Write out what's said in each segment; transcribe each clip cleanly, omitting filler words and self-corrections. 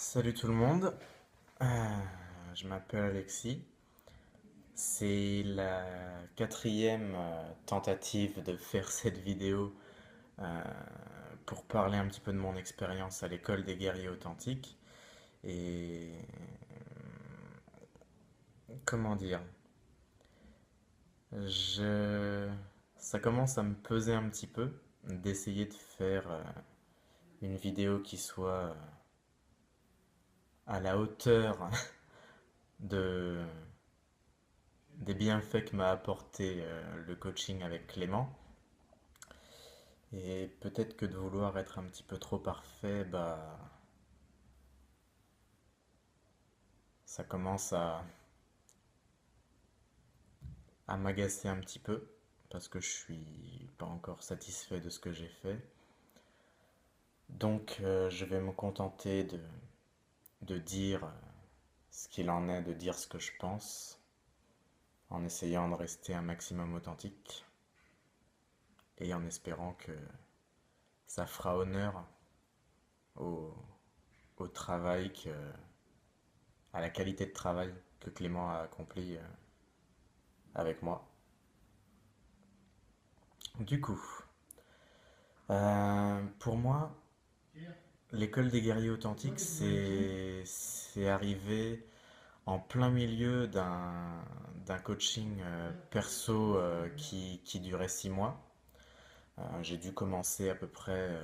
Salut tout le monde. Euh, je m'appelle Alexis. C'est la quatrième tentative de faire cette vidéo euh, pour parler un petit peu de mon expérience à l'école des guerriers authentiques. Et comment dire, je... ça commence à me peser un petit peu d'essayer de faire une vidéo qui soit à la hauteur de, des bienfaits que m'a apporté le coaching avec Clément. Et peut-être que de vouloir être un petit peu trop parfait, bah, ça commence à m'agacer un petit peu, parce que je suis pas encore satisfait de ce que j'ai fait. Donc, je vais me contenter de dire ce qu'il en est, de dire ce que je pense, en essayant de rester un maximum authentique, et en espérant que ça fera honneur au, au travail à la qualité de travail que Clément a accompli avec moi. Du coup, pour moi, l'école des guerriers authentiques, c'est arrivé en plein milieu d'un coaching perso qui durait 6 mois. J'ai dû commencer à peu près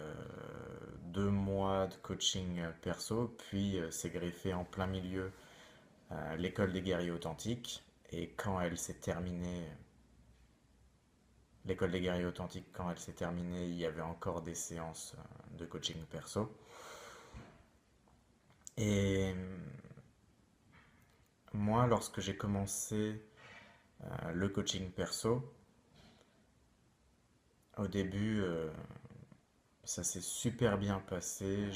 2 mois de coaching perso, puis c'est greffé en plein milieu l'école des guerriers authentiques. Et quand elle s'est terminée, l'école des guerriers authentiques, quand elle s'est terminée, il y avait encore des séances de coaching perso. Et moi, lorsque j'ai commencé le coaching perso, au début, ça s'est super bien passé.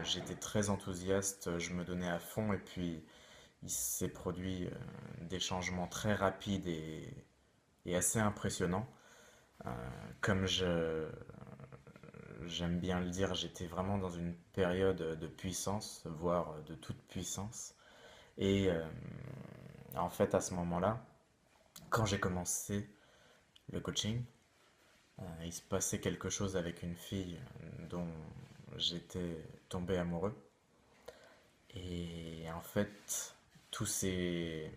J'étais très enthousiaste, je me donnais à fond et puis il s'est produit des changements très rapides et assez impressionnants. Euh, Comme j'aime bien le dire, j'étais vraiment dans une période de puissance, voire de toute puissance. Et en fait, à ce moment-là, quand j'ai commencé le coaching, il se passait quelque chose avec une fille dont j'étais tombé amoureux. Et en fait, tous ces,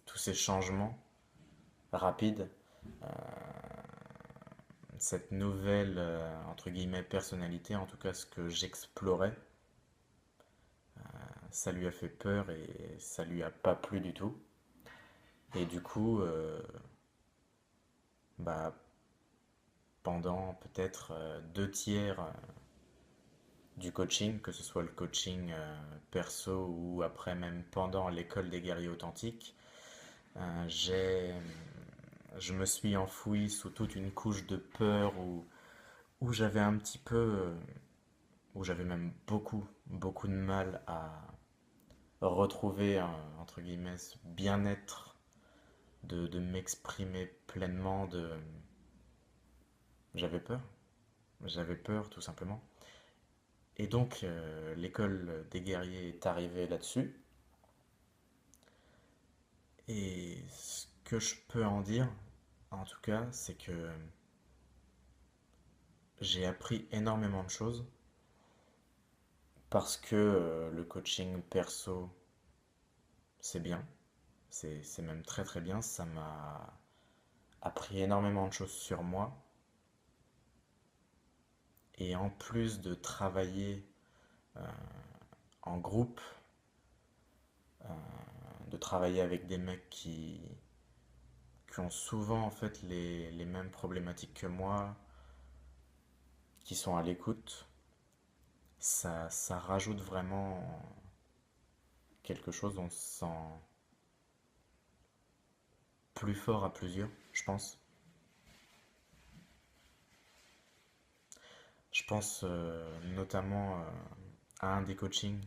tous ces changements rapides, cette nouvelle, entre guillemets, personnalité, en tout cas ce que j'explorais, ça lui a fait peur et ça lui a pas plu du tout. Et du coup, bah, pendant peut-être 2 tiers du coaching, que ce soit le coaching perso ou après même pendant l'école des guerriers authentiques, euh, j'ai, je me suis enfoui sous toute une couche de peur où j'avais un petit peu, où j'avais même beaucoup de mal à retrouver, entre guillemets, ce bien-être de m'exprimer pleinement. J'avais peur, j'avais peur tout simplement. Et donc, l'école des guerriers est arrivée là-dessus. Et ce que je peux en dire, en tout cas, c'est que j'ai appris énormément de choses parce que le coaching perso, c'est bien. C'est même très très bien. Ça m'a appris énormément de choses sur moi. Et en plus de travailler en groupe, de travailler avec des mecs qui ont souvent en fait les mêmes problématiques que moi, qui sont à l'écoute, ça rajoute vraiment quelque chose. On se sent plus fort à plusieurs, je pense. Je pense notamment à un des coachings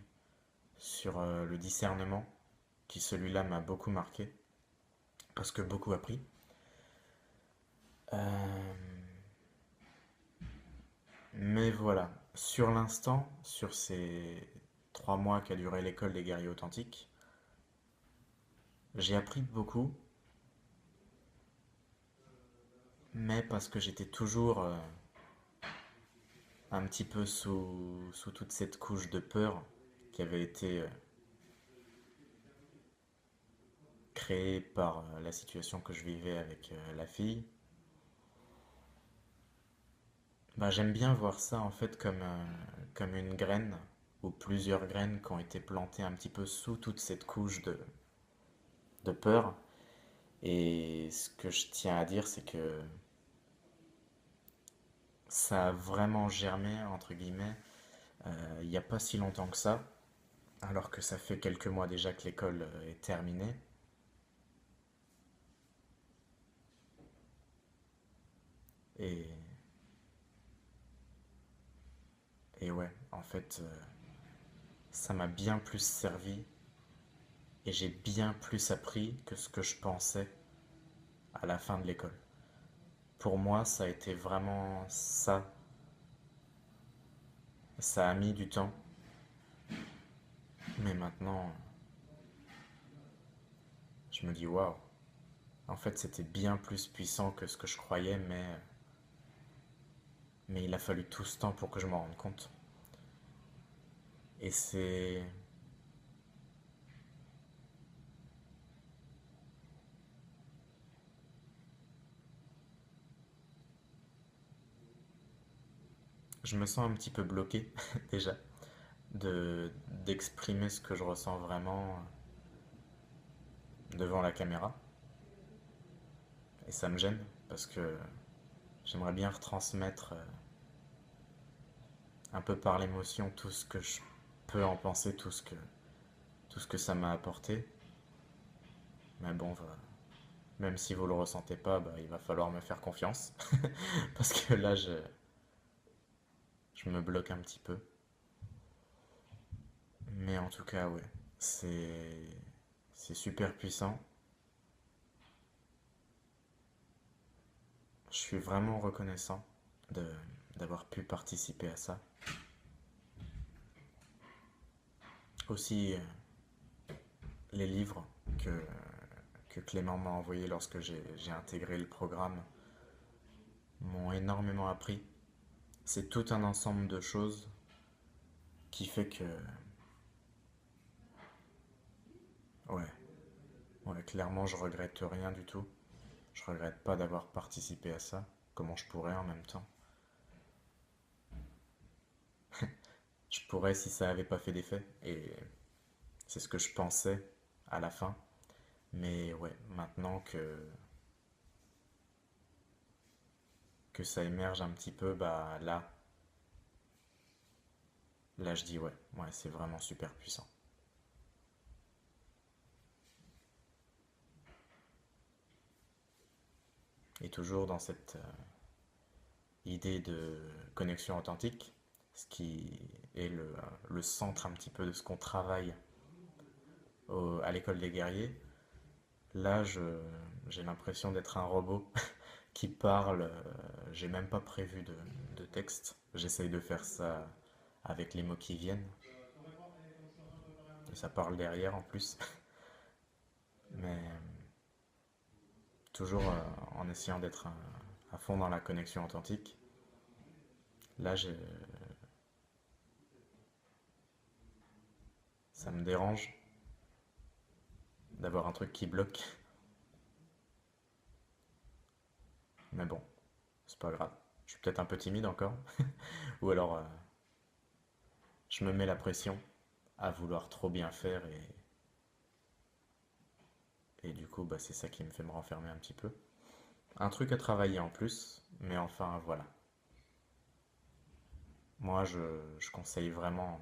sur le discernement, qui celui-là m'a beaucoup marqué, parce que beaucoup appris. Mais voilà, sur l'instant, sur ces 3 mois qu'a duré l'école des guerriers authentiques. J'ai appris beaucoup, mais parce que j'étais toujours un petit peu sous toute cette couche de peur qui avait été créée par la situation que je vivais avec la fille. Bah, j'aime bien voir ça en fait comme une graine ou plusieurs graines qui ont été plantées un petit peu sous toute cette couche de peur. Et ce que je tiens à dire, c'est que ça a vraiment germé, entre guillemets, il n'y a pas si longtemps que ça, alors que ça fait quelques mois déjà que l'école est terminée. Et, et ouais, en fait, ça m'a bien plus servi et j'ai bien plus appris que ce que je pensais à la fin de l'école. Pour moi, ça a été vraiment ça. Ça a mis du temps, mais maintenant, je me dis waouh. En fait, c'était bien plus puissant que ce que je croyais, mais il a fallu tout ce temps pour que je m'en rende compte. Et c'est... Je me sens un petit peu bloqué déjà d'exprimer ce que je ressens vraiment devant la caméra. Et ça me gêne parce que j'aimerais bien retransmettre un peu par l'émotion tout ce que je peux en penser, tout ce que ça m'a apporté. Mais bon, même si vous le ressentez pas, bah, il va falloir me faire confiance. Parce que là, je me bloque un petit peu. Mais en tout cas, ouais, c'est super puissant. Je suis vraiment reconnaissant de, d'avoir pu participer à ça. Aussi, les livres que Clément m'a envoyés lorsque j'ai intégré le programme m'ont énormément appris. C'est tout un ensemble de choses qui fait que, ouais, ouais, clairement, je regrette rien du tout. Je regrette pas d'avoir participé à ça, comment je pourrais en même temps. Je pourrais si ça avait pas fait d'effet, et c'est ce que je pensais à la fin. Mais ouais, maintenant que ça émerge un petit peu, bah là je dis ouais, ouais, c'est vraiment super puissant. Et toujours dans cette idée de connexion authentique, ce qui est le centre un petit peu de ce qu'on travaille à l'école des guerriers. Là, j'ai l'impression d'être un robot qui parle. J'ai même pas prévu de texte. J'essaye de faire ça avec les mots qui viennent. Et ça parle derrière en plus. Mais toujours en essayant d'être à fond dans la connexion authentique. Là, ça me dérange d'avoir un truc qui bloque. Mais bon, c'est pas grave. Je suis peut-être un peu timide encore. Ou alors, je me mets la pression à vouloir trop bien faire et du coup, bah, c'est ça qui me fait me renfermer un petit peu. Un truc à travailler en plus, mais enfin, voilà. Moi, je conseille vraiment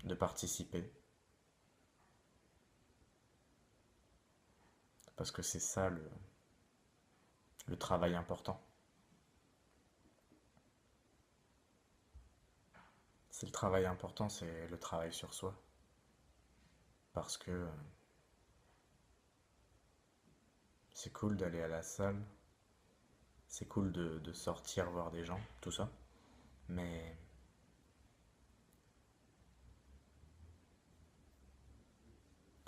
de participer parce que c'est ça le travail important. C'est le travail important, c'est le travail sur soi. Parce que c'est cool d'aller à la salle, c'est cool de sortir voir des gens, tout ça. Mais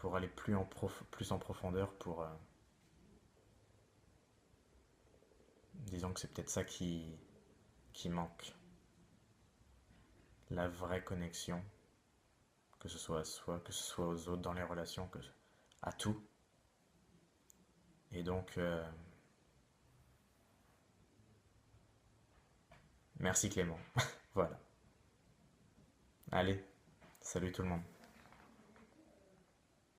pour aller plus en profondeur, disons que c'est peut-être ça qui manque. La vraie connexion, que ce soit à soi, que ce soit aux autres dans les relations, à tout. Et donc, merci Clément. Voilà. Allez, salut tout le monde.